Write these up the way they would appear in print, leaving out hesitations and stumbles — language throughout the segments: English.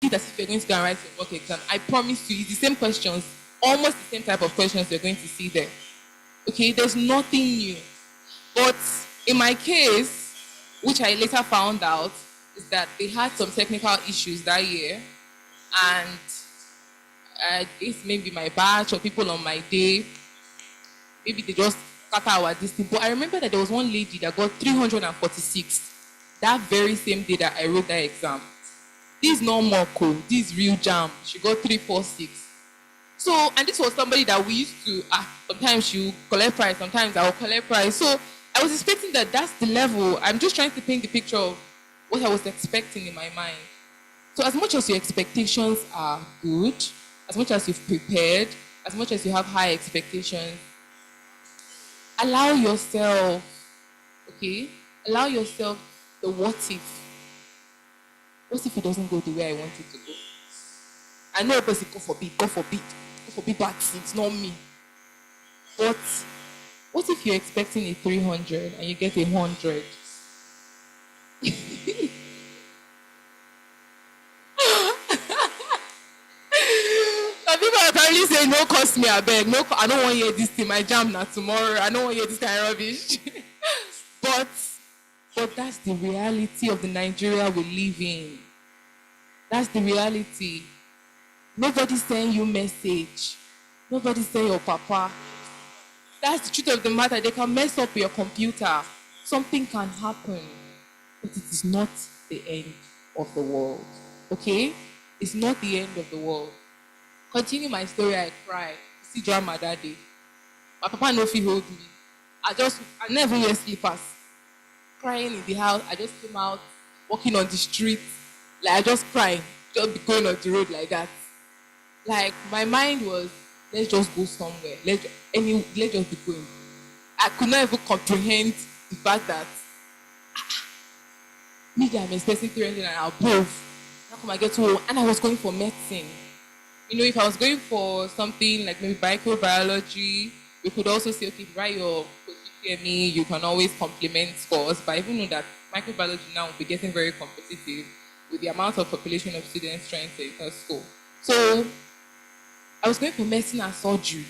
it as if you're going to go and write your work exam. I promise you, it's the same questions, almost the same type of questions you're going to see there. Okay, there's nothing new. But in my case, which I later found out, is that they had some technical issues that year, and I guess maybe my batch or people on my day, maybe they just cut our distance. But I remember that there was one lady that got 346 that very same day that I wrote that exam. This is not more cool. This is real jam. She got 346. So, and this was somebody that we used to, sometimes she would collect prize, sometimes I will collect prize. So I was expecting that that's the level. I'm just trying to paint the picture of what I was expecting in my mind. So as much as your expectations are good, as much as you've prepared, as much as you have high expectations, allow yourself, okay? Allow yourself the what if. What if it doesn't go the way I want it to go? I know a person, God forbid bad things, not me. But what if you're expecting a 300 and you get a 100? Some people are apparently saying, no, cost me, I beg. No, I don't want to hear this thing. My jam now tomorrow. I don't want to hear this kind of rubbish. But that's the reality of the Nigeria we live in. That's the reality. Nobody's sending you message. Nobody's saying your papa. That's the truth of the matter. They can mess up your computer. Something can happen. But it is not the end of the world. Okay? It's not the end of the world. Continue my story, I cry. See drama that day. My papa no fit hold me. I never wear slippers. Crying in the house. I just came out, walking on the street. Like I just crying. Just be going on the road like that. Like my mind was, let's just go somewhere. Let's just be going. I could not even comprehend the fact that me that I'm expecting 300 and above. How come I get to home? And I was going for medicine. You know, if I was going for something like maybe microbiology, we could also say, okay, write your PME, you can always complement scores. But I even know that microbiology now will be getting very competitive with the amount of population of students trying to enter school. So I was going for medicine and surgery.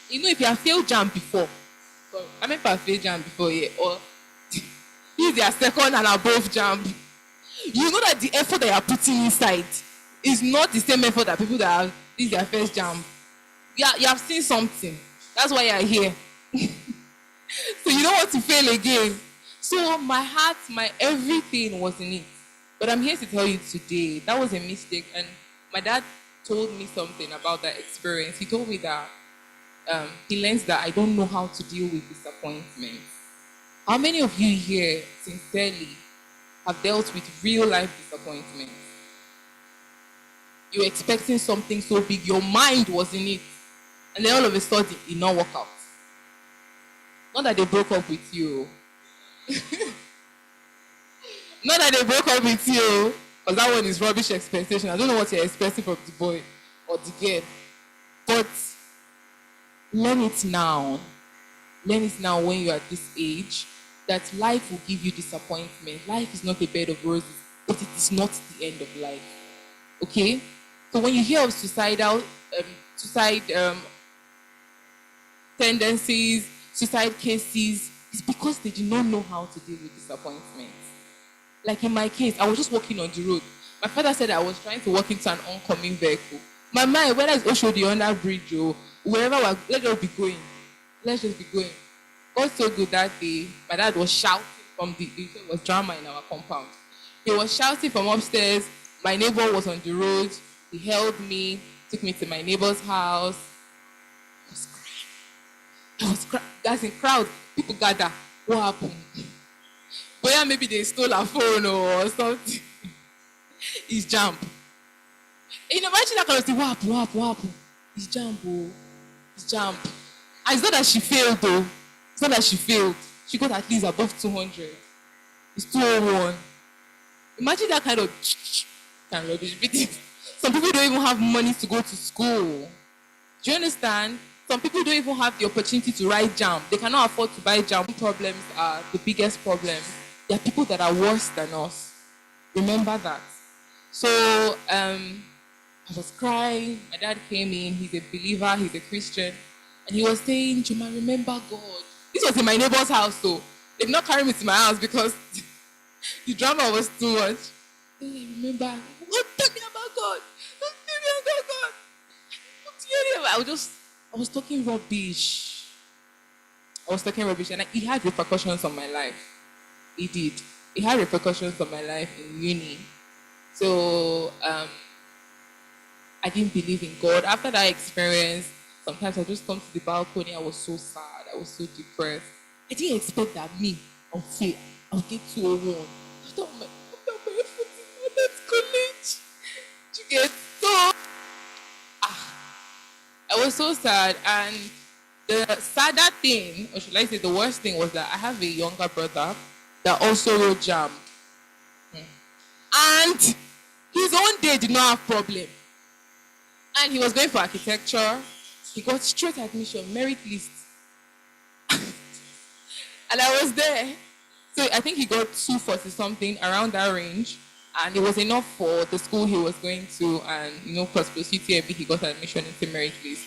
You know, if you have failed jam before, so I remember I failed jam before, yeah, or this is their second and above jam. You know that the effort that you are putting inside is not the same effort that people that have this is their first jam. Yeah, you have seen something. That's why you are here. So you don't want to fail again. So my heart, my everything was in it. But I'm here to tell you today, that was a mistake. And my dad told me something about that experience. He told me that he learns that I don't know how to deal with disappointment. How many of you here, sincerely, have dealt with real life disappointment? You were expecting something so big, your mind was in it, and then all of a sudden, it did not work out. Not that they broke up with you. Not that they broke up with you, because that one is rubbish expectation. I don't know what you're expecting from the boy or the girl. But learn it now. Learn it now when you're at this age, that life will give you disappointment. Life is not a bed of roses, but it is not the end of life. Okay? So when you hear of suicide tendencies, suicide cases, it's because they do not know how to deal with disappointment. Like in my case, I was just walking on the road. My father said I was trying to walk into an oncoming vehicle. My mind, whether it's Oshodi under bridge or wherever, let's just be going. Let's just be going. God so good that day, my dad was shouting from it was drama in our compound. He was shouting from upstairs. My neighbor was on the road. He held me, took me to my neighbor's house. I was crying. Guys in crowd, people gather. What happened? But yeah, maybe they stole a phone or something. It's jump. You know, imagine that kind of thing. What happened? It's jump, oh. It's jump. And it's not that she failed, though. It's not that she failed. She got at least above 200. It's 201. Imagine that kind of rubbish. Some people don't even have money to go to school. Do you understand? Some people don't even have the opportunity to write jam. They cannot afford to buy jam. Problems are the biggest problems. There are people that are worse than us. Remember that. So I was crying. My dad came in. He's a believer. He's a Christian, and he was saying, "Juma, remember God." This was in my neighbor's house, so they did not carry me to my house because the drama was too much. Hey, remember, what tell me about God? Don't tell me about God. Don't tell me about. I was talking rubbish. I was talking rubbish, and it had repercussions on my life. It did. It had repercussions on my life in uni. So I didn't believe in God. After that experience, sometimes I just come to the balcony. I was so sad. I was so depressed. I didn't expect that me, I'll get 201. I thought my effort in that college. You get so. I was so sad. And the sadder thing, or should I say the worst thing, was that I have a younger brother that also wrote jam. And his own day did not have problem. And he was going for architecture. He got straight admission, merit list. And I was there. So I think he got 240 something, around that range. And it was enough for the school he was going to. And, plus UTMB, he got admission into merit list.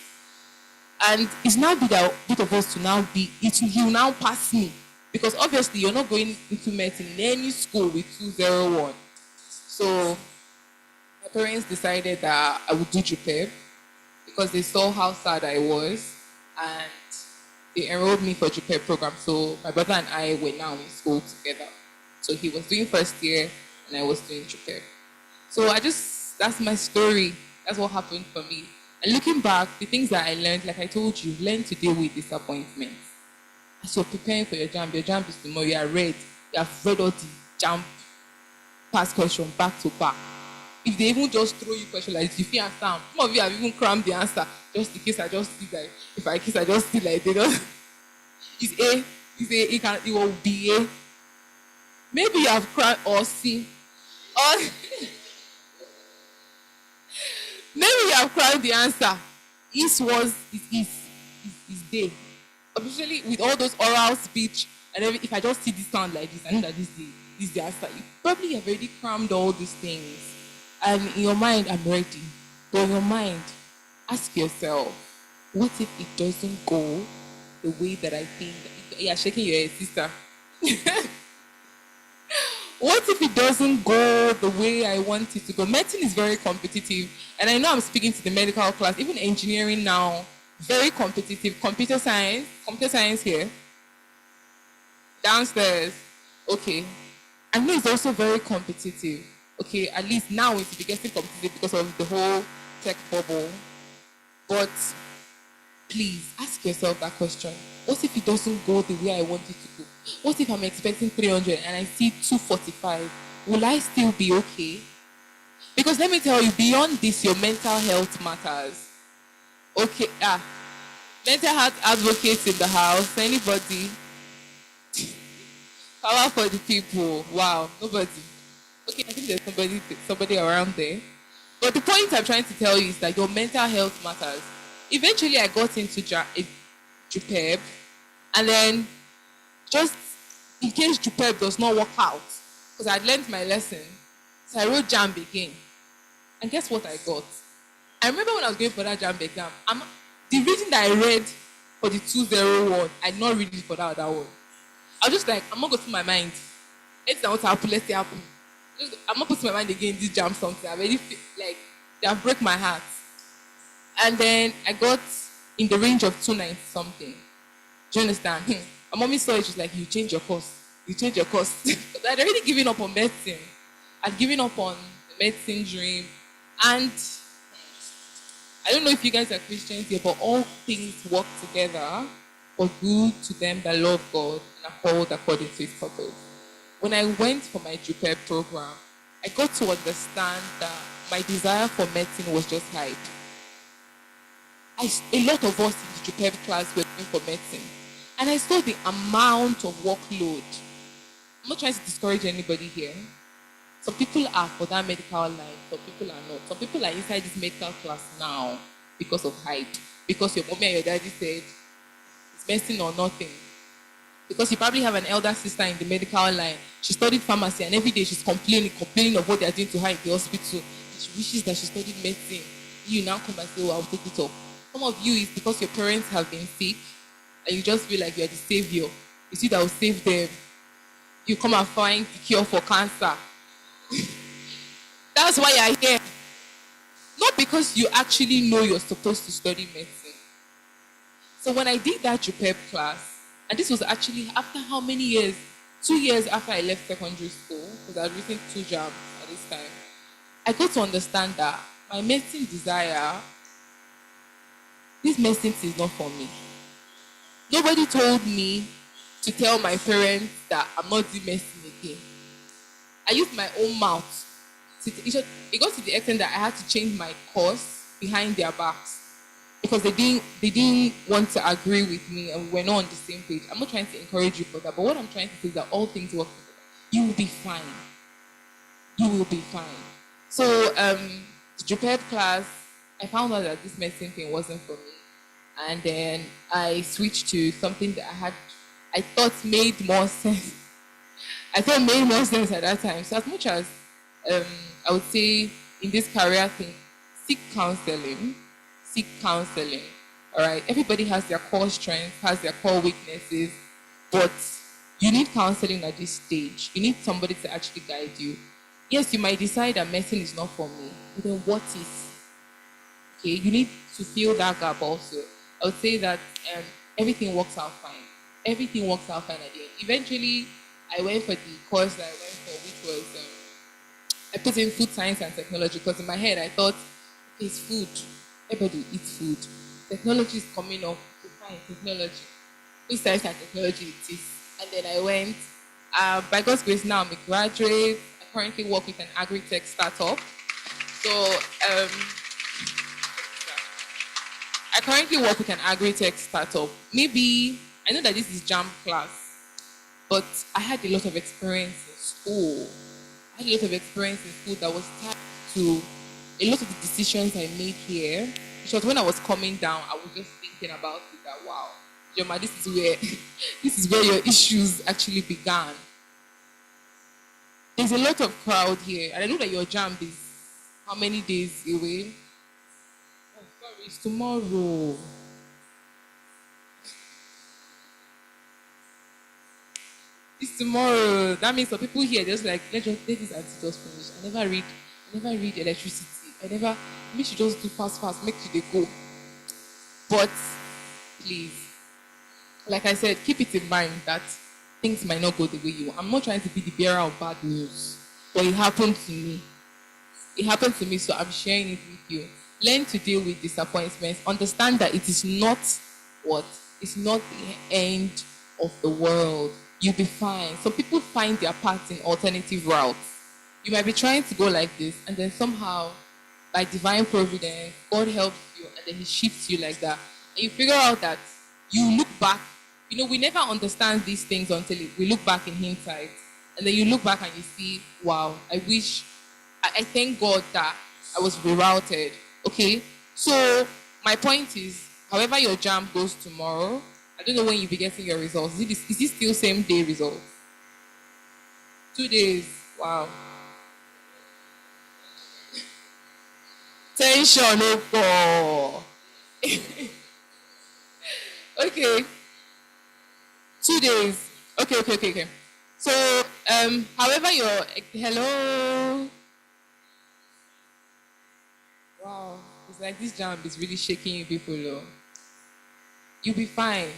And it's now bit of us to now he will now pass me. Because obviously you're not going into medicine in any school with 201. So my parents decided that I would do JUPEB because they saw how sad I was, and they enrolled me for JUPEB program. So my brother and I were now in school together. So he was doing first year and I was doing JUPEB. So that's my story. That's what happened for me. And looking back, the things that I learned, like I told you, learn to deal with disappointment. As you're preparing for your jam is tomorrow, you have read all the jam past question back to back. If they even just throw you question like this, if you answer, some of you have even crammed the answer just in case I just see like, if I kiss I just see like they don't. It's A, it will be A. Maybe you have crammed or C. Or maybe you have crammed the answer. Is day. Officially, with all those oral speech and everything, if I just see this sound like this, I know that this is the answer. You probably have already crammed all these things. And in your mind, I'm ready. But in your mind, ask yourself, what if it doesn't go the way that I think? You're shaking your head, sister. What if it doesn't go the way I want it to go? Medicine is very competitive. And I know I'm speaking to the medical class, even engineering now, very competitive. Computer science here. Downstairs. Okay. I know it's also very competitive. Okay, at least now it's getting competitive because of the whole tech bubble. But please ask yourself that question. What if it doesn't go the way I want it to go? What if I'm expecting 300 and I see 245? Will I still be okay? Because let me tell you, beyond this, your mental health matters. Okay, mental health advocates in the house. Anybody? Power for the people. Wow, nobody. Okay, I think there's somebody around there. But the point I'm trying to tell you is that your mental health matters. Eventually, I got into JUPEB, and then just in case JUPEB does not work out, because I'd learned my lesson, so I wrote JAMB again. And guess what I got? I remember when I was going for that JAMB exam, the reading that I read for the 201, I did not read it for that other one. I was just like, I'm not going to put my mind. Let's not happen, let's see happen. I'm not putting my mind again in this jam something. I already feel like they have break my heart. And then I got in the range of 290 something. Do you understand? My mommy saw it, she's like, you change your course. You change your course. I'd already given up on medicine. I'd given up on the medicine dream. And I don't know if you guys are Christians here, but all things work together for good to them that love God and are called according to his purpose. When I went for my JUPEB program, I got to understand that my desire for medicine was just hype. A lot of us in the JUPEB class were going for medicine. And I saw the amount of workload. I'm not trying to discourage anybody here. Some people are for that medical line, some people are not. Some people are inside this medical class now because of hype. Because your mommy and your daddy said, it's medicine or nothing. Because you probably have an elder sister in the medical line. She studied pharmacy and every day she's complaining of what they're doing to her in the hospital. She wishes that she studied medicine. You now come and say, oh, I'll take it up. Some of you is because your parents have been sick and you just feel like you're the savior. You see that will save them. You come and find the cure for cancer. That's why you're here. Not because you actually know you're supposed to study medicine. So when I did that JUPEP class, and this was actually after how many years? 2 years after I left secondary school, because I had written 2 jobs at this time, I got to understand that my medicine desire, this medicine is not for me. Nobody told me to tell my parents that I'm not doing medicine again. I used my own mouth. It got to the extent that I had to change my course behind their backs because they didn't want to agree with me and we were not on the same page. I'm not trying to encourage you for that, but what I'm trying to say is that all things work together. You will be fine. You will be fine. So the JUPEP class, I found out that this medicine thing wasn't for me. And then I switched to something that I thought made more sense. I thought made more sense at that time. So as much as I would say in this career thing, seek counseling. Seek counseling. All right. Everybody has their core strengths, has their core weaknesses, but you need counseling at this stage. You need somebody to actually guide you. Yes, you might decide that medicine is not for me, but then what is? Okay, you need to fill that gap also. I would say that everything works out fine. Everything works out fine at the end. Eventually, I went for the course that I went for, which was I put in food science and technology because in my head I thought, okay, it's food. Everybody eats food. Technology is coming up. Okay, fine, technology. Food science and technology it is. And then I went. By God's grace, now I'm a graduate. I currently work with an agri-tech startup. So I currently work with an agri-tech startup. Maybe I know that this is JAM class, but I had a lot of experience in school. I had a lot of experience in school that was tied to a lot of the decisions I made here. Because when I was coming down, I was just thinking about it that wow, Joma, this is where your issues actually began. There's a lot of crowd here, and I know that your JAM is how many days away? Oh, sorry, it's tomorrow. It's tomorrow. That means for people here, just like let this auntie just finish. I never read electricity. We should just do fast, make sure they go. But please, like I said, keep it in mind that things might not go the way you want. I'm not trying to be the bearer of bad news, but it happened to me. It happened to me, so I'm sharing it with you. Learn to deal with disappointments. Understand that it is not it's not the end of the world. You'll be fine. Some people find their paths in alternative routes. You might be trying to go like this, and then somehow, by divine providence, God helps you, and then He shifts you like that. And you figure out that you look back. You know, we never understand these things until we look back in hindsight. And then you look back and you see, wow, I thank God that I was rerouted. Okay? So, my point is, however your JAM goes tomorrow, I don't know when you'll be getting your results. Is it still same day results? 2 days. Wow. Tension, oh. Okay. 2 days. Okay. So, however hello. Wow. It's like this JAM is really shaking you people, though. You'll be fine.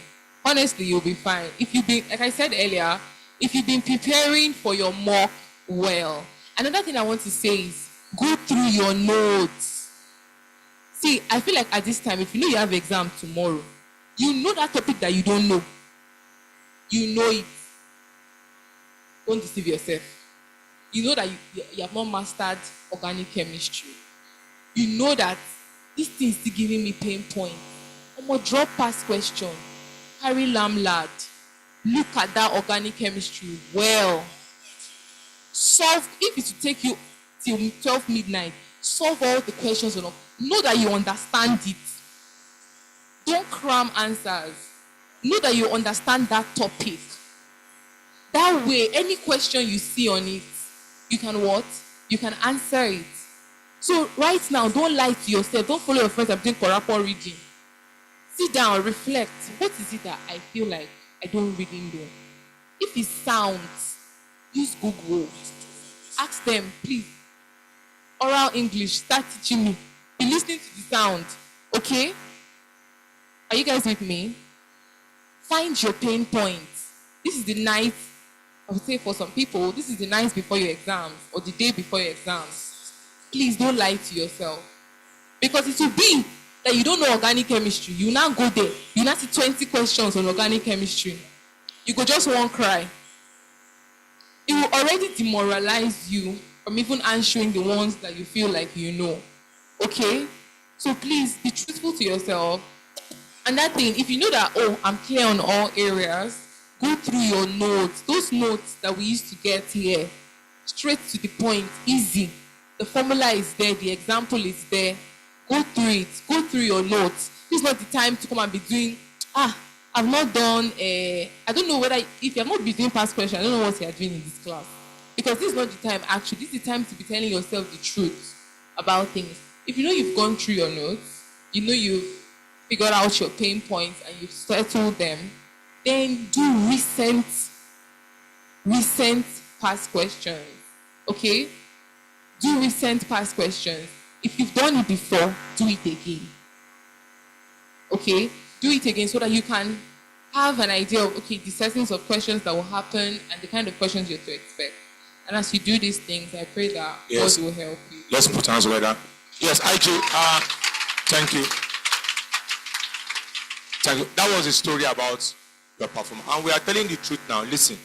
Honestly, you'll be fine. If you've been, like I said earlier, if you've been preparing for your mock well. Another thing I want to say is go through your notes. See, I feel like at this time, if you know you have exam tomorrow, you know that topic that you don't know. You know it. Don't deceive yourself. You know that you have not mastered organic chemistry. You know that this thing is still giving me pain points. I'm going to drop past question. Carry lamb lad. Look at that organic chemistry well. Solve, if it will take you till 12 midnight, solve all the questions. Know that you understand it. Don't cram answers. Know that you understand that topic. That way, any question you see on it, you can what? You can answer it. So right now, don't lie to yourself. Don't follow your friends and doing correct reading. Sit down, reflect. What is it that I feel like I don't really know? If it sounds, use Google. Ask them, please. Oral English, start teaching me. Be listening to the sound. Okay? Are you guys with me? Find your pain points. This is the night, I would say for some people, this is the night before your exams or the day before your exams. Please don't lie to yourself. Because it will be that you don't know organic chemistry. You now go there. You now see 20 questions on organic chemistry. You go just one cry. It will already demoralize you from even answering the ones that you feel like you know. Okay? So please be truthful to yourself. And that thing, if you know that, oh, I'm clear on all areas, go through your notes. Those notes that we used to get here. Straight to the point, easy. The formula is there, the example is there. Go through it. Go through your notes. This is not the time to come and be doing, I've not done, I don't know whether, if you have not been doing past questions, I don't know what you are doing in this class. Because this is not the time, actually. This is the time to be telling yourself the truth about things. If you know you've gone through your notes, you know you've figured out your pain points and you've settled them, then do recent past questions. Okay? Do recent past questions. If you've done it before, do it again. Okay? Do it again so that you can have an idea of, okay, the settings of questions that will happen and the kind of questions you're to expect. And as you do these things, I pray that God will help you. Let's put hands together. Yes, IJ, thank you. Thank you. That was a story about your performance. And we are telling the truth now. Listen.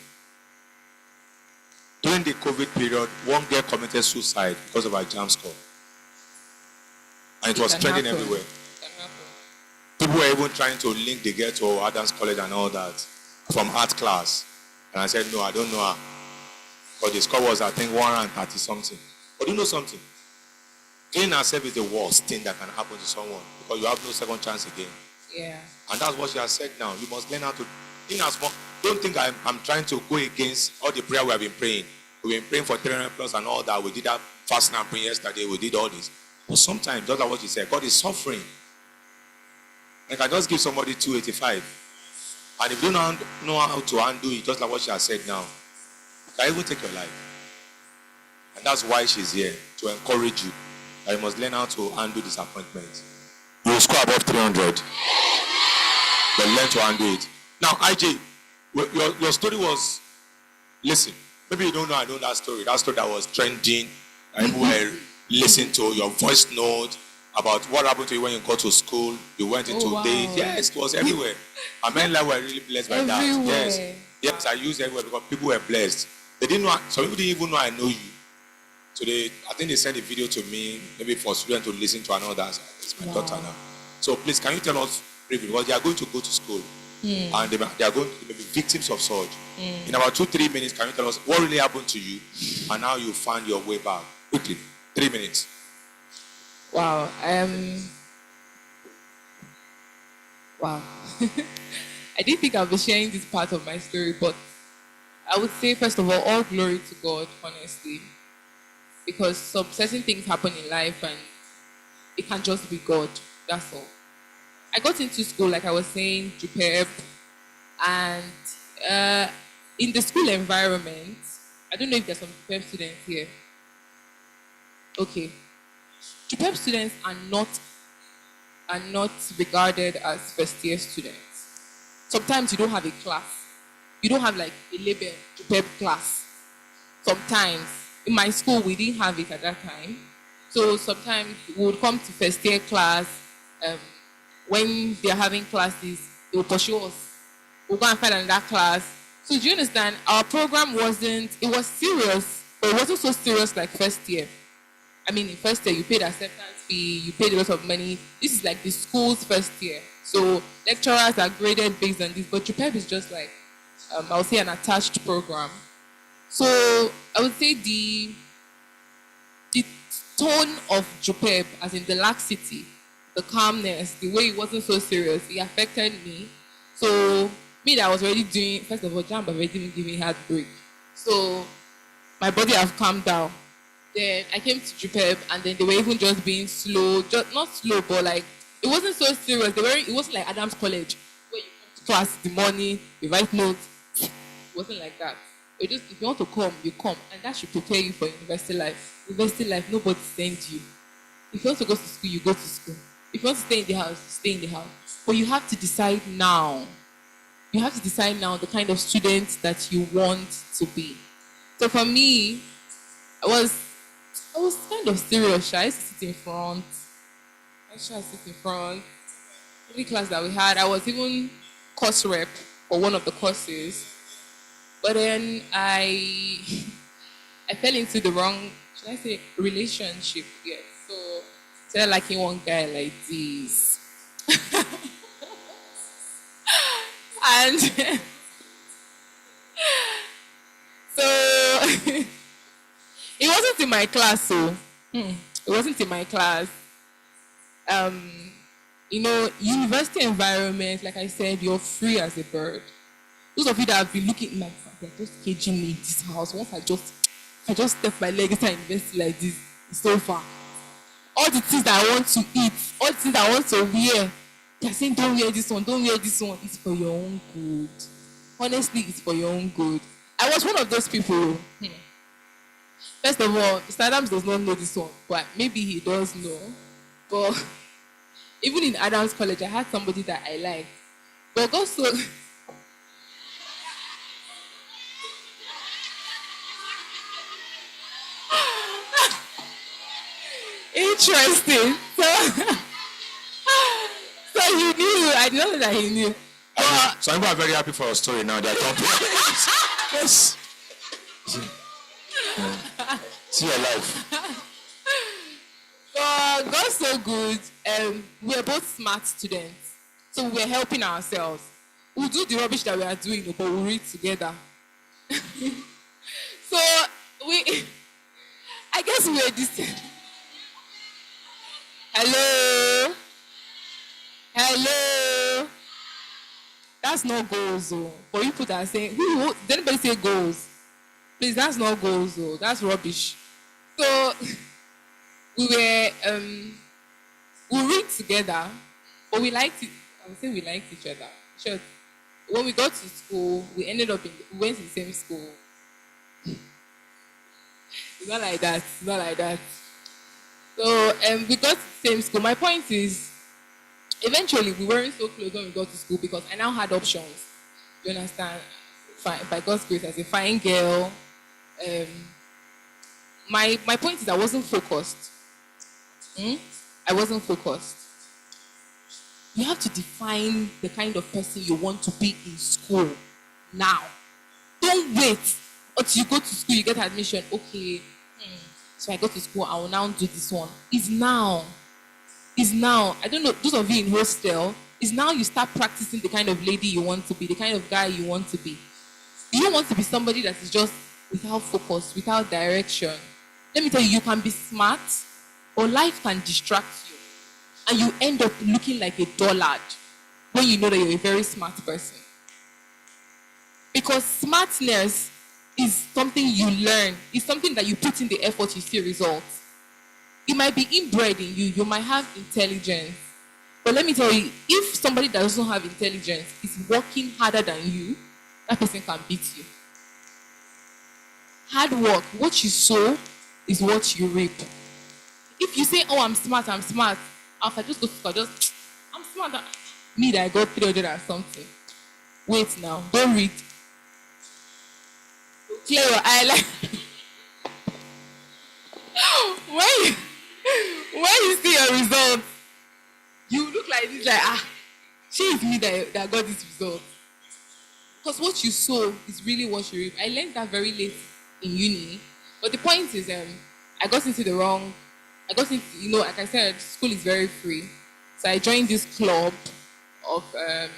During the COVID period, one girl committed suicide because of her jam score. And it was trending everywhere. People were even trying to link the girl to Adams College and all that from art class. And I said, no, I don't know her. But the score was, I think, 130 something. But you know something? Killing herself is the worst thing that can happen to someone because you have no second chance again. Yeah. And that's what she has said now. You must learn how to, don't think I'm trying to go against all the prayer we have been praying. We've been praying for 300 plus and all that. We did that fasting and praying yesterday. We did all this. But sometimes, just like what she said, God is suffering. I can just give somebody 285. And if you don't know how to undo it, just like what she has said now, you can even take your life. And that's why she's here, to encourage you. That you must learn how to undo disappointment. You will score above 300. But learn to undo it. Now, IJ, your story was, listen, maybe you don't know I know that story. That story that was trending. And people were listening to your voice note about what happened to you when you got to school. You went into days. Yes, it was everywhere. And men like were really blessed by that. Yes, I used everywhere because people were blessed. They didn't know. Some people didn't even know I know you. So I think they sent a video to me, maybe for students to listen to another. It's my daughter now. So please, can you tell us briefly, because they are going to go to school and they are going to be victims of such. In about 2-3 minutes, can you tell us what really happened to you and how you found your way back? Quickly, 3 minutes. Wow. Wow. I didn't think I'd be sharing this part of my story, but I would say, first of all glory to God, honestly. Because some certain things happen in life and it can just be God. That's all. I got into school, like I was saying, JUPEB, and in the school environment, I don't know if there's some JUPEB students here. Okay. JUPEB students are not regarded as first year students. Sometimes you don't have a class. You don't have like a label, JUPEB class. Sometimes. In my school, we didn't have it at that time. So sometimes we would come to first year class. When they're having classes, they will pursue us. We'll go and find another class. So do you understand? Our program it was serious, but it wasn't so serious like first year. I mean, in first year, you paid acceptance fee, you paid a lot of money. This is like the school's first year. So lecturers are graded based on this, but JUPEB is just like, I'll say an attached program. So I would say the tone of JUPEB, as in the laxity, the calmness, the way it wasn't so serious, it affected me. So Me that I was already doing, first of all, jam already didn't give me heartbreak. So my body have calmed down. Then I came to Jupep and then they were even just being slow, just not slow, but like it wasn't so serious. It wasn't like Adams College where you come to class in the morning, you write notes. It wasn't like that. You just if you want to come, you come, and that should prepare you for university life. University life, nobody sends you. If you want to go to school, you go to school. If you want to stay in the house, you stay in the house. But you have to decide now. You have to decide now the kind of student that you want to be. So for me, I was kind of serious. I used to sit in front. I used to sit in front. Every class that we had, I was even course rep for one of the courses. But then I I fell into the wrong, should I say, relationship. Yes. So started liking one guy like this. And so it wasn't in my class, so it wasn't in my class. Um, university environment, like I said, you're free as a bird. Those of you that have been looking like they're just caging me in this house. Once I just step my leg inside university like this, it's so far. All the things that I want to eat, all the things I want to wear, they're saying don't wear this one, don't wear this one. It's for your own good. Honestly, it's for your own good. I was one of those people. First of all, Mr. Adams does not know this one, but maybe he does know. But even in Adams College, I had somebody that I liked. But God so interesting. So he knew. I didn't know that he knew. Some people are very happy for our story now. They're talking. Yes. See your life. God's so good. We're both smart students. So we're helping ourselves. We'll do the rubbish that we are doing, but we'll read together. So I guess we're this. Hello? Hello? That's not goals, though. For people that are saying, did anybody say goals? Please, that's not goals, though. That's rubbish. So we read together, but we liked it. I would say we liked each other. Sure. When we got to school, we went to the same school. It's not like that. It's not like that. So we got to the same school. My point is, eventually we weren't so close when we got to school because I now had options. You understand? By God's grace, as a fine girl. My point is I wasn't focused. I wasn't focused. You have to define the kind of person you want to be in school now. Don't wait until you go to school, you get admission. Okay, so I go to school, I will now do this one. It's now. It's now. I don't know, those of you in hostel, it's now you start practicing the kind of lady you want to be, the kind of guy you want to be. You don't want to be somebody that is just without focus, without direction. Let me tell you, you can be smart, or life can distract you. And you end up looking like a dullard when you know that you're a very smart person. Because smartness is something you learn. It's something that you put in the effort, you see results. It might be inbred in you. You might have intelligence. But let me tell you, if somebody that doesn't have intelligence is working harder than you, that person can beat you. Hard work, what you sow is what you reap. If you say, oh, I'm smart, after just go to school, I'm smart. Me that I got 300 and something. Wait now, don't read. Clear your eye like when you see your results, you look like this, like she is me that got this result. Because what you sow is really what you reap. I learned that very late in uni. But the point is, I got into, like I said, school is very free. So I joined this club of, it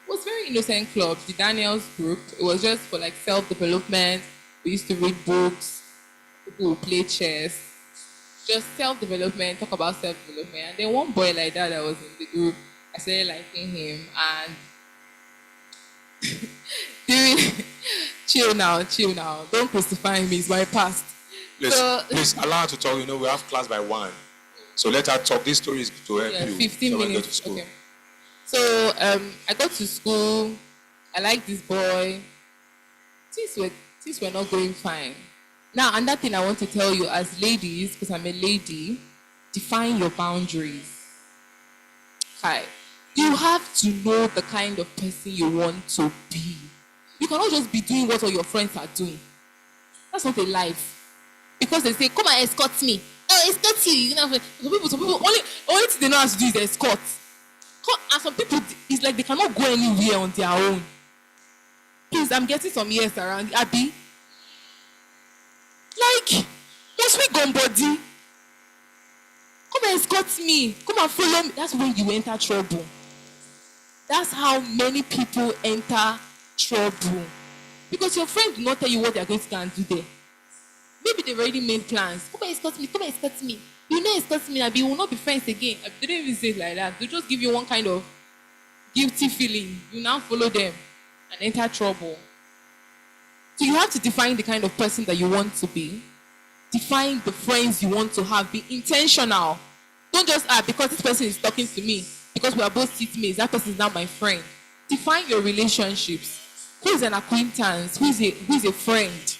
was a very innocent club, the Daniels group. It was just for like self-development. We used to read books. People would play chess. Just self-development, talk about self-development. And then one boy like that was in the group, I started liking him. And During, chill now, chill now. Don't crucify me. It's my past. Please, So please allow her to talk. You know, we have class by 1. So let her talk. This story is to help yeah, you. 15 So when you go to minutes. school. Okay. So I got to school. I like this boy. Things were things were not going fine. Now, another thing I want to tell you as ladies, because I'm a lady, define your boundaries. Okay. You have to know the kind of person you want to be. You cannot just be doing what all your friends are doing. That's not a life. Because they say, come and escort me. Oh, escort you. You know, some people only thing they know how to do is escort. And some people, it's like they cannot go anywhere on their own. Please, I'm getting some years around. Abby, like, must we go body? Come and escort me. Come and follow me. That's when you enter trouble. That's how many people enter trouble. Because your friends do not tell you what they're going to go and do there. Maybe they've already made plans. Come and escort me. Come and escort me. You know escort me, Abby. We will not be friends again. They don't even say it like that. They just give you one kind of guilty feeling. You now follow them and enter trouble. So you have to define the kind of person that you want to be. Define the friends you want to have. Be intentional. Don't just because this person is talking to me, because we are both seatmates, that person is now my friend. Define your relationships. Who is an acquaintance? Who is a friend?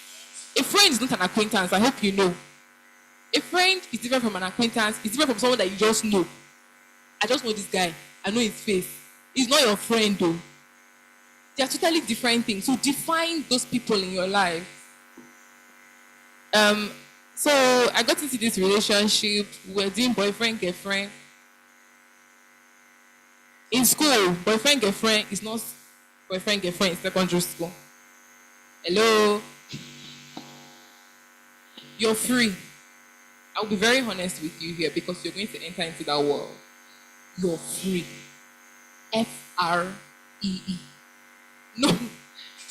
A friend is not an acquaintance. I hope you know. A friend is different from an acquaintance. It's different from someone that you just know. I just know this guy. I know his face. He's not your friend though. They are totally different things. So define those people in your life. So I got into this relationship. We're doing boyfriend, girlfriend. In school, boyfriend, girlfriend is not boyfriend, girlfriend in secondary school. Hello? You're free. I'll be very honest with you here because you're going to enter into that world. You're free. Free. No,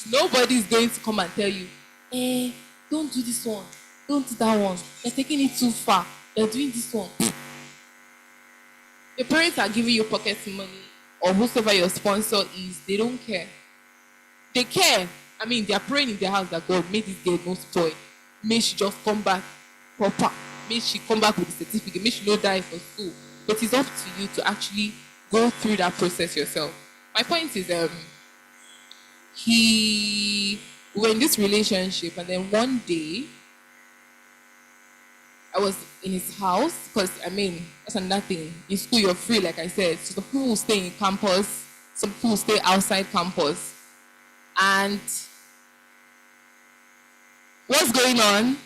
nobody's going to come and tell you, don't do this one, don't do that one. You're taking it too far. You're doing this one. Your parents are giving you pocket money, or whoever your sponsor is, they don't care. They care. I mean, they are praying in their house that God make this girl no spoil. May she just come back proper. May she come back with the certificate. May she not die for school. But it's up to you to actually go through that process yourself. My point is, we were in this relationship, and then one day I was in his house because that's another thing. In school, you're free, like I said. So some people will stay in campus, some people will stay outside campus. And what's going on?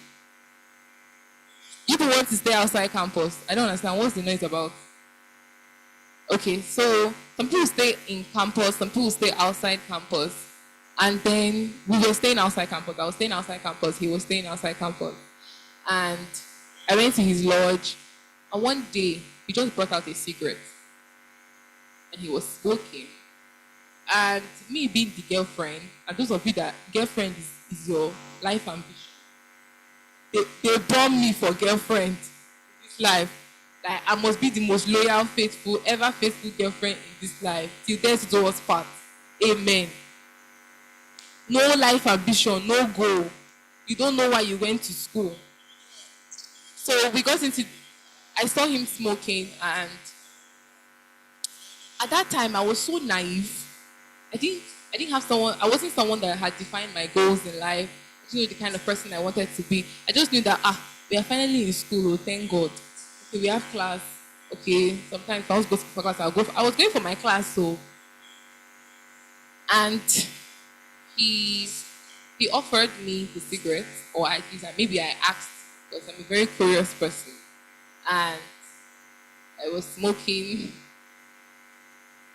You don't want to stay outside campus. I don't understand. What's the noise about? Okay, so some people stay in campus, some people stay outside campus. And then we were staying outside campus. I was staying outside campus. He was staying outside campus. And I went to his lodge. And one day, he just brought out a cigarette. And he was smoking. And me being the girlfriend, and those of you that girlfriend is your life ambition. They born me for girlfriend in this life. Like, I must be the most loyal, faithful girlfriend in this life. Till death do us part. Amen. No life ambition, no goal. You don't know why you went to school. So I saw him smoking, and at that time I was so naive. I didn't have someone, I wasn't someone that had defined my goals in life. I didn't know the kind of person I wanted to be. I just knew that we are finally in school, oh, thank God. Okay, we have class. Okay, sometimes if I was going for class, I was going for my class, so. And he offered me the cigarette, or at least maybe I asked, because I'm a very curious person. And I was smoking.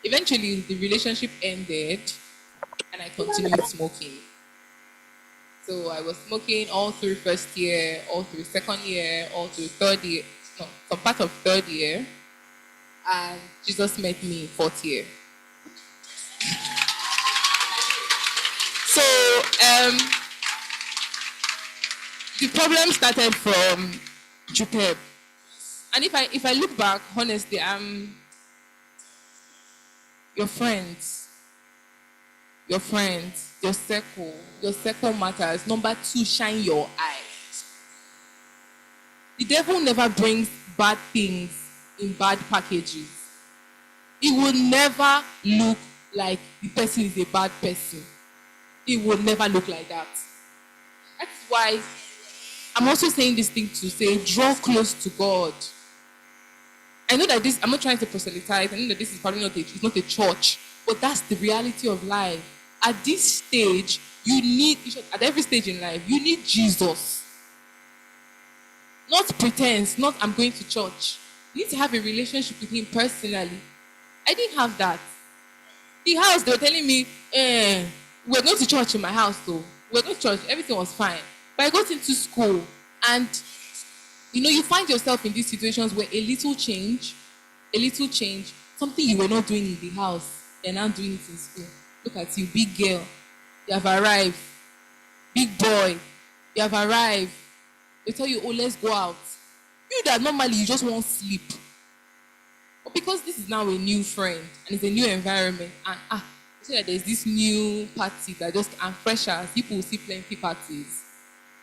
Eventually, the relationship ended, and I continued smoking. So I was smoking all through first year, all through second year, all through third year, no, some part of third year, and Jesus met me fourth year. So the problem started from Utme. And if I look back, honestly, I'm your friends. your friends, your circle matters. Number two, shine your eyes. The devil never brings bad things in bad packages. It will never look like the person is a bad person. It will never look like that. That is why I'm also saying this thing to say, draw close to God. I know that this, I'm not trying to proselytize. I know that this is probably it's not a church, but that's the reality of life. At this stage, at every stage in life, you need Jesus. Not pretense, not I'm going to church. You need to have a relationship with him personally. I didn't have that. The house, they were telling me, we're going to church in my house, though. We're going to church, everything was fine. But I got into school, and you find yourself in these situations where a little change, something you were not doing in the house, you're now doing it in school. Look at you, big girl, you have arrived. Big boy, you have arrived. They tell you, oh, let's go out. You that normally you just won't sleep. But because this is now a new friend and it's a new environment, and so that there's this new party that and freshers, people will see plenty parties.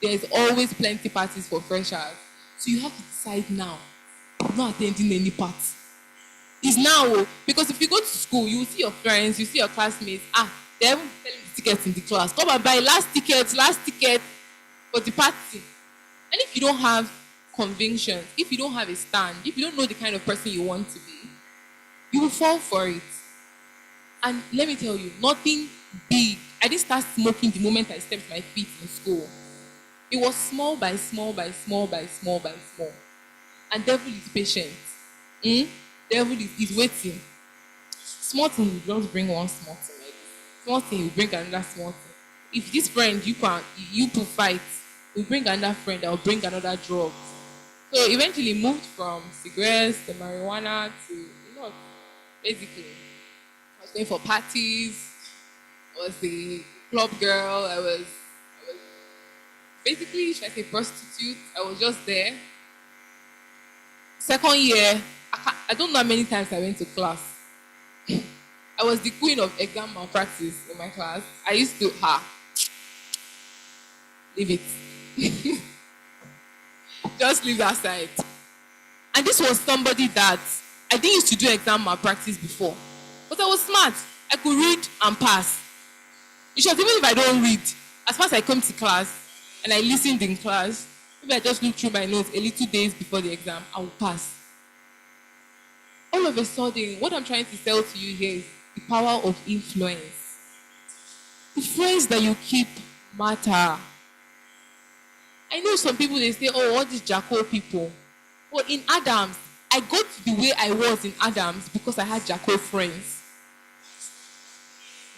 There's always plenty parties for freshers. So you have to decide now. I'm not attending any party. It's now, because if you go to school, you will see your friends, you see your classmates. They're even selling the tickets in the class. Come and buy last ticket for the party. And if you don't have convictions, if you don't have a stand, if you don't know the kind of person you want to be, you will fall for it. And let me tell you, nothing big. I didn't start smoking the moment I stepped my feet in school. It was small by small by small by small by small. And devil is patient. Devil is waiting. Small thing will just bring one small thing like this. Small thing will bring another small thing. If this friend you two fight, will bring another friend that will bring another drug. So eventually moved from cigarettes to marijuana to basically I was going for parties, I was a club girl, I was basically, should I say prostitute? I was just there. Second year, I don't know how many times I went to class. I was the queen of exam malpractice in my class. I used to, leave it. Just leave that side. And this was somebody that I didn't used to do exam malpractice before. But I was smart. I could read and pass. In short, even if I don't read, as far as I come to class and I listened in class, maybe I just look through my notes a little days before the exam, I will pass. All of a sudden, what I'm trying to tell to you here is the power of influence. The friends that you keep matter. I know some people, they say, oh, all these Jacko people. Well, in Adams, I got to the way I was in Adams because I had Jacko friends.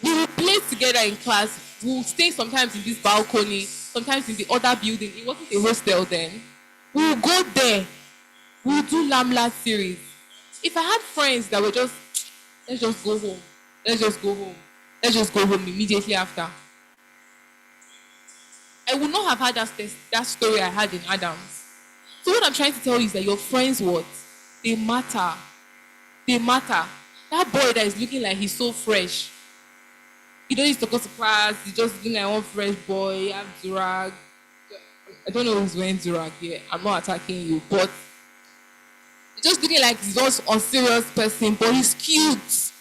We would play together in class. We would stay sometimes in this balcony, sometimes in the other building. It wasn't a hostel then. We would go there. We would do Lamla series. If I had friends that were just, let's just go home. Let's just go home. Let's just go home immediately after. I would not have had that story I had in Adams. So what I'm trying to tell you is that your friends, they matter. They matter. That boy that is looking like he's so fresh. He don't used to go to class. He's just looking like one fresh boy. He have durag. I don't know who's wearing durag here. I'm not attacking you, but he's just looking like he's just a serious person. But he's cute.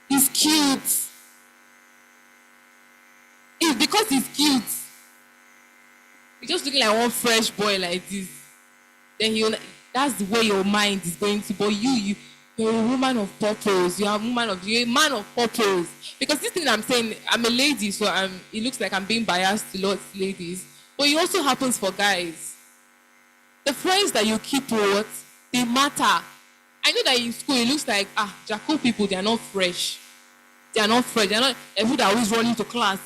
He's cute. It's because he's cute. He's just looking like one fresh boy like this. Then that's the way your mind is going to. But you're a woman of purpose. You're a man of purpose. Because this thing I'm saying, I'm a lady, so it looks like I'm being biased to lots of ladies. But it also happens for guys. The friends that you keep with, they matter. I know that in school it looks like Jacko people, they are not fresh. They are not fresh. They are not people that always running to class.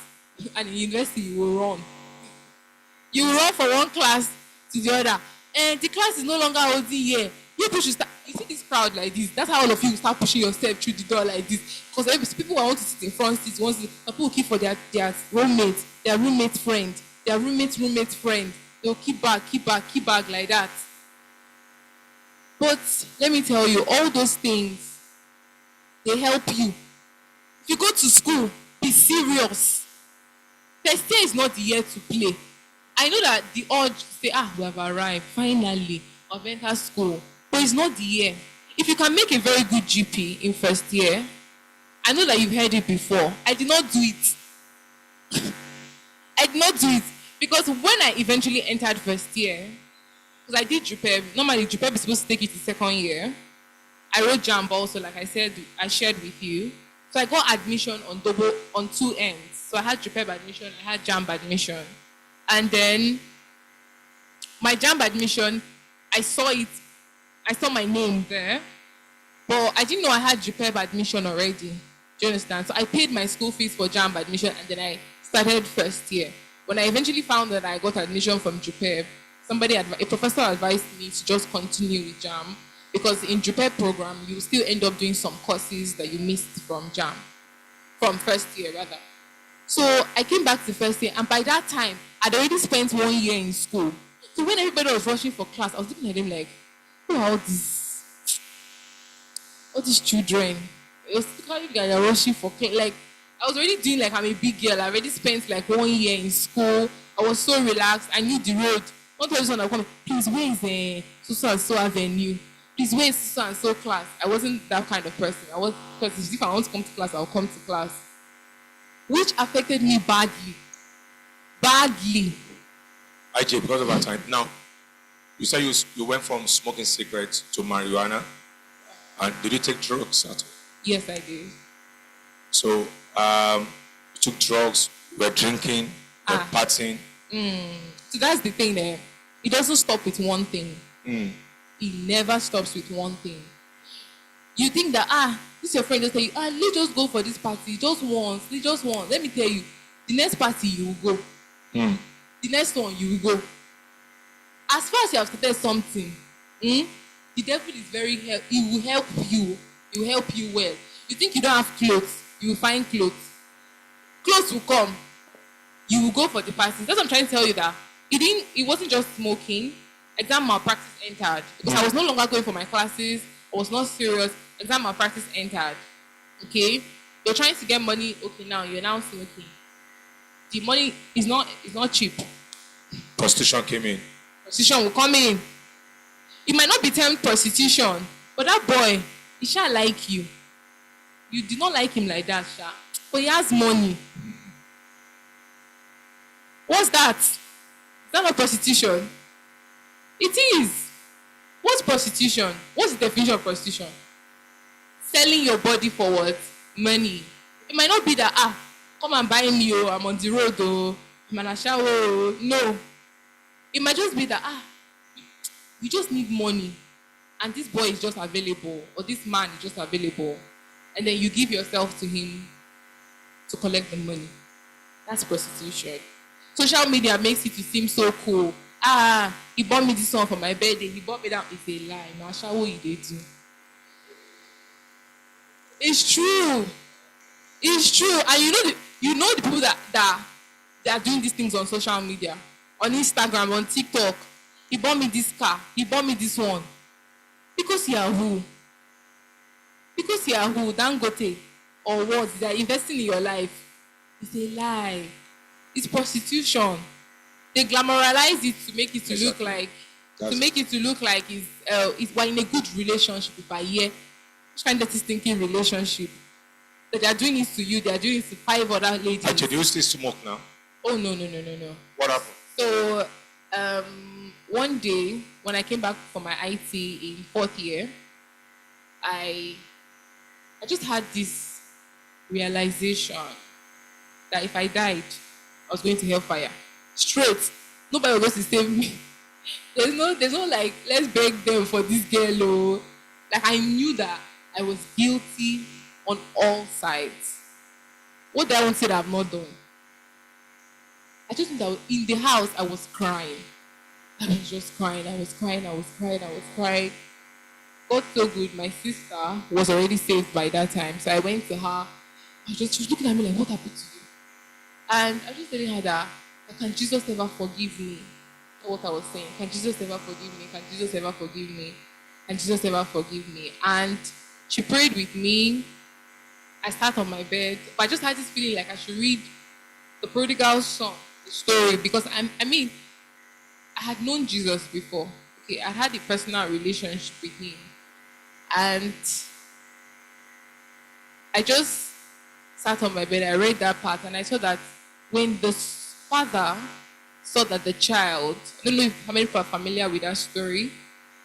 And in university you will run. You will run from one class to the other. And the class is no longer holding here. You push start. You see this crowd like this. That's how all of you start pushing yourself through the door like this. Because people want to sit in front seats. People will keep for their roommate, their roommate friend, their roommate friend. They'll keep back like that. But let me tell you, all those things, they help you. If you go to school, be be serious. First year is not the year to play. I know that the urge to say, we have arrived, finally, I've entered school. But it's not the year. If you can make a very good GP in first year, I know that you've heard it before. I did not do it. I did not do it. Because when I eventually entered first year, because I did JUPEB, normally JUPEB is supposed to take you to second year. I wrote JAMB also, like I said, I shared with you. So I got admission on two ends. So I had JUPEB admission, I had JAMB admission. And then my JAMB admission, I saw my name there. But I didn't know I had JUPEB admission already. Do you understand? So I paid my school fees for JAMB admission and then I started first year. When I eventually found that I got admission from JUPEB, a professor advised me to just continue with JAMB because in JUPEB program, you still end up doing some courses that you missed from JAMB, from first year rather. So I came back to first year and by that time, I'd already spent 1 year in school. So when everybody was rushing for class, I was looking at them like, who are all these children? It was kind of like they're rushing for class. Like, I was already doing like I'm a big girl. I already spent like 1 year in school. I was so relaxed. I knew the road. Not always when I come, please, where is so and so avenue? Please, where is so and so class? I wasn't that kind of person. Because if I want to come to class, I'll come to class. Which affected me badly. Badly. IJ, because of our time. Now, you said you went from smoking cigarettes to marijuana. And did you take drugs at all? Yes, I did. So, you took drugs, you were drinking, you were partying. So that's the thing there. It doesn't stop with one thing. It never stops with one thing. You think that, this your friend just tell you, let's just go for this party, just once. Let me tell you, the next party you will go. The next one you will go. As far as you have started something, the devil is he will help you. He will help you well. You think you don't have clothes, you will find clothes. Clothes will come. You will go for the parties. That's what I'm trying to tell you, that it wasn't just smoking. Exam malpractice entered. Because I was no longer going for my classes. I was not serious. Exam malpractice entered. Okay? You're trying to get money. Okay, now you're now smoking. The money is not cheap. Prostitution came in. Prostitution will come in. It might not be termed prostitution, but that boy, he shall like you. You did not like him like that, Sha. But he has money. What's that? Is that not prostitution? It is. What's prostitution? What's the definition of prostitution? Selling your body for what? Money. It might not be that, come and buy me, I'm on the road, I'm on a shower. No. It might just be that, you just need money. And this boy is just available, or this man is just available. And then you give yourself to him to collect the money. That's prostitution. Social media makes it to seem so cool. He bought me this one for my birthday. He bought me that. It's a lie. No, what he did do. It's true. It's true. And you know the people that are doing these things on social media, on Instagram, on TikTok. He bought me this car. He bought me this one. Because you are who? Because you are who? Dangote or what? They are investing in your life. It's a lie. It's prostitution. They glamorize it to make it to look like it's we're in a good relationship. If I hear which kind of thinking relationship that they are doing it to you, they are doing it to 5 other ladies. Actually, do you still smoke now? Oh no. What happened? So one day when I came back for my IT in 4th year, I just had this realization that if I died, I was going to hellfire. Straight. Nobody was going to save me. There's no like, let's beg them for this girl. Oh. Like, I knew that I was guilty on all sides. What do I want to say that I've not done? I just knew that in the house, I was crying. I was just crying. I was crying. Got so good. My sister was already saved by that time. So I went to her. She was looking at me like, what happened to you? And I was just telling her that, can Jesus ever forgive me? That's what I was saying. Can Jesus ever forgive me? Can Jesus ever forgive me? Can Jesus ever forgive me? And she prayed with me. I sat on my bed, but I just had this feeling like I should read the prodigal son, the story, because I mean, I had known Jesus before. Okay, I had a personal relationship with him. And I just sat on my bed, I read that part, and I saw that when the father saw that the child, I don't know if how many people are familiar with that story.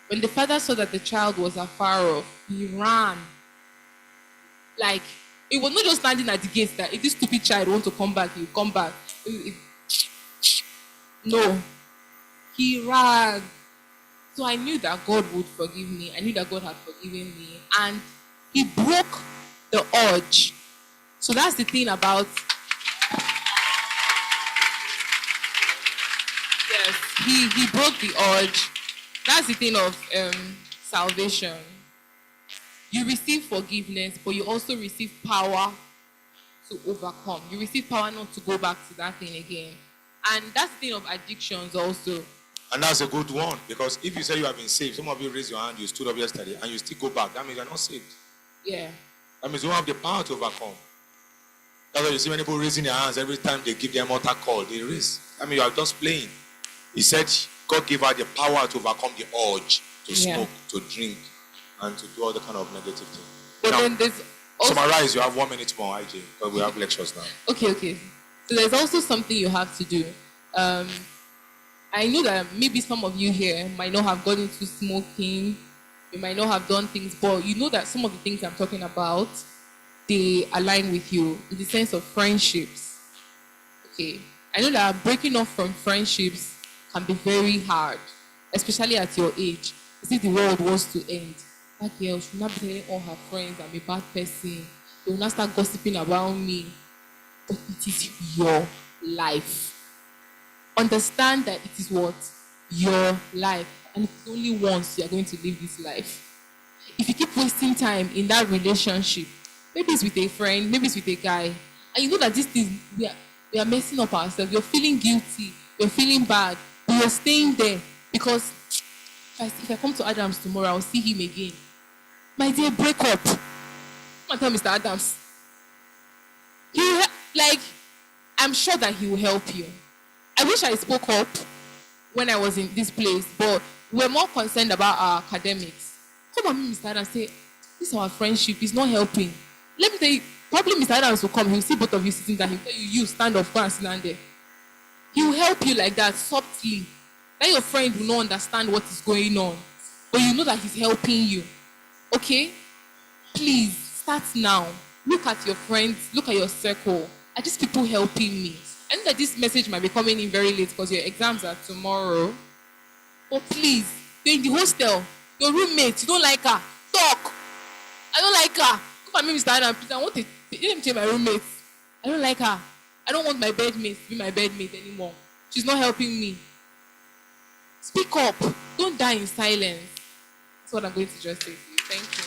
When the father saw that the child was afar off, he ran. Like, it was not just standing at the gate that if this stupid child wants to come back, he'll come back. No, he ran. So I knew that God would forgive me. I knew that God had forgiven me. And he broke the urge. So that's the thing about, yes, he broke the urge. That's the thing of salvation. You receive forgiveness, but you also receive power to overcome. You receive power not to go back to that thing again. And that's the thing of addictions also. And that's a good one, because if you say you have been saved, some of you raised your hand, you stood up yesterday, and you still go back, that means you're not saved. Yeah. That means you don't have the power to overcome. That's why you see many people raising their hands every time they give their altar call, they raise. I mean, you are just playing. He said God gave her the power to overcome the urge to smoke, to drink, and to do all the kind of negative things. But now, then there's also, summarize, you have 1 minute more, IJ, because we have lectures now. Okay. So there's also something you have to do. I know that maybe some of you here might not have gone into smoking, you might not have done things, but you know that some of the things I'm talking about, they align with you in the sense of friendships. Okay. I know that breaking off from friendships can be very hard, especially at your age. You see, the world wants to end. That girl should not be telling all her friends I'm a bad person. They will not start gossiping about me. But it is your life. Understand that it is what? Your life. And it's only once you are going to live this life. If you keep wasting time in that relationship, maybe it's with a friend, maybe it's with a guy, and you know that this thing, we are messing up ourselves, you're feeling guilty, you're feeling bad, but you're staying there because if I come to Adams tomorrow, I'll see him again. My dear, break up. Come and tell Mr. Adams. I'm sure that he will help you. I wish I spoke up when I was in this place, but we're more concerned about our academics. Come and meet Mr. Adams and say, this is our friendship, it's not helping. Let me tell you, probably Mr. Adams will come, he'll see both of you sitting there, he'll tell you stand up, go and sit down there. He will help you like that, softly. Then your friend will not understand what is going on, but you know that he's helping you. Okay? Please, start now. Look at your friends, look at your circle. Are these people helping me? I know that this message might be coming in very late because your exams are tomorrow. But please, you're in the hostel. Your roommate, you don't like her. Talk. I don't like her. Come and meet Mr. Adam, please. I want to let me tell my roommate. I don't like her. I don't want my bedmate to be my bedmate anymore. She's not helping me. Speak up. Don't die in silence. That's what I'm going to just say to you. Thank you.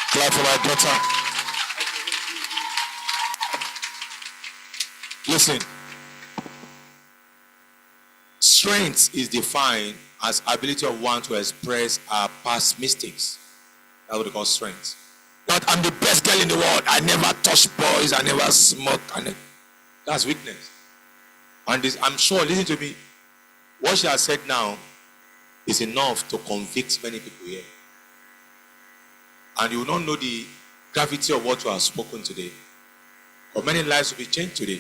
Clap for my daughter. Listen. Strength is defined as ability of one to express our past mistakes. That's what they call strength. Not I'm the best girl in the world. I never touch boys. I never smoke. That's weakness. And this, I'm sure, listen to me. What she has said now is enough to convict many people here. And you will not know the gravity of what you have spoken today. But many lives will be changed today.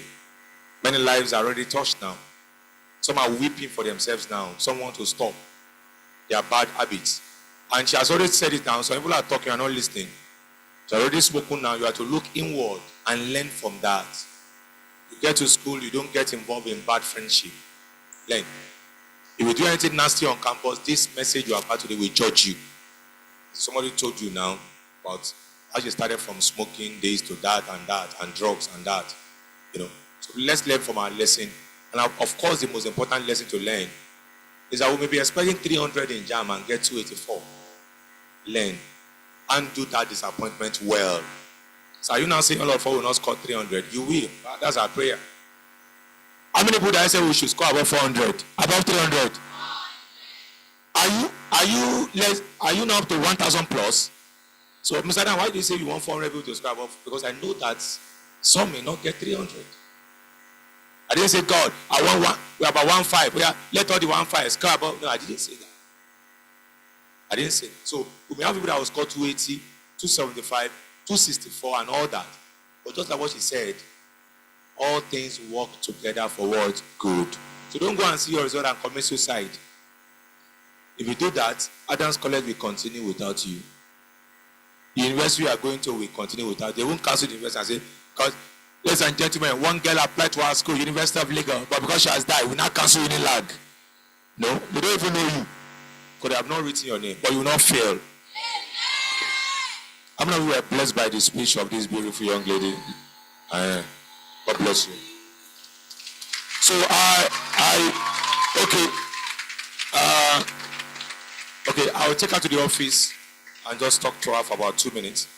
Many lives are already touched now. Some are weeping for themselves now. Some want to stop their bad habits. And she has already said it now. Some people are talking and not listening. She has already spoken now. You have to look inward and learn from that. You get to school, you don't get involved in bad friendship. Learn. If you do anything nasty on campus, this message you have had today will judge you. Somebody told you now about how you started from smoking days to that and drugs and that. You know. So let's learn from our lesson. And of course, the most important lesson to learn is that we may be expecting 300 in JAM and get 284. Learn and do that disappointment well. So are you now saying all of us will not score 300? You will. That's our prayer. How many people that I say we should score above 400? Above 300? Are you now up to 1,000 plus? So, Mr. Dan, why do you say you want 400 people to subscribe? Because I know that some may not get 300. I didn't say, God, I want one. We're about 1.5. Yeah, let all the 1.5 subscribe. No, I didn't say that. I didn't say that. So, we may have people that will score 280, 275, 264, and all that. But just like what she said, all things work together for what? Good. So don't go and see your result and commit suicide. If you do that, Adam's College will continue without you. The university you are going to will continue without. They won't cancel the university and say, because, ladies and gentlemen, one girl applied to our school, University of Lagos, but because she has died, we now cancel Unilag. No, they don't even know you. Because they have not written your name, but you will not fail. How many of you were blessed by the speech of this beautiful young lady? God bless you. So okay, I will take her to the office and just talk to her for about 2 minutes.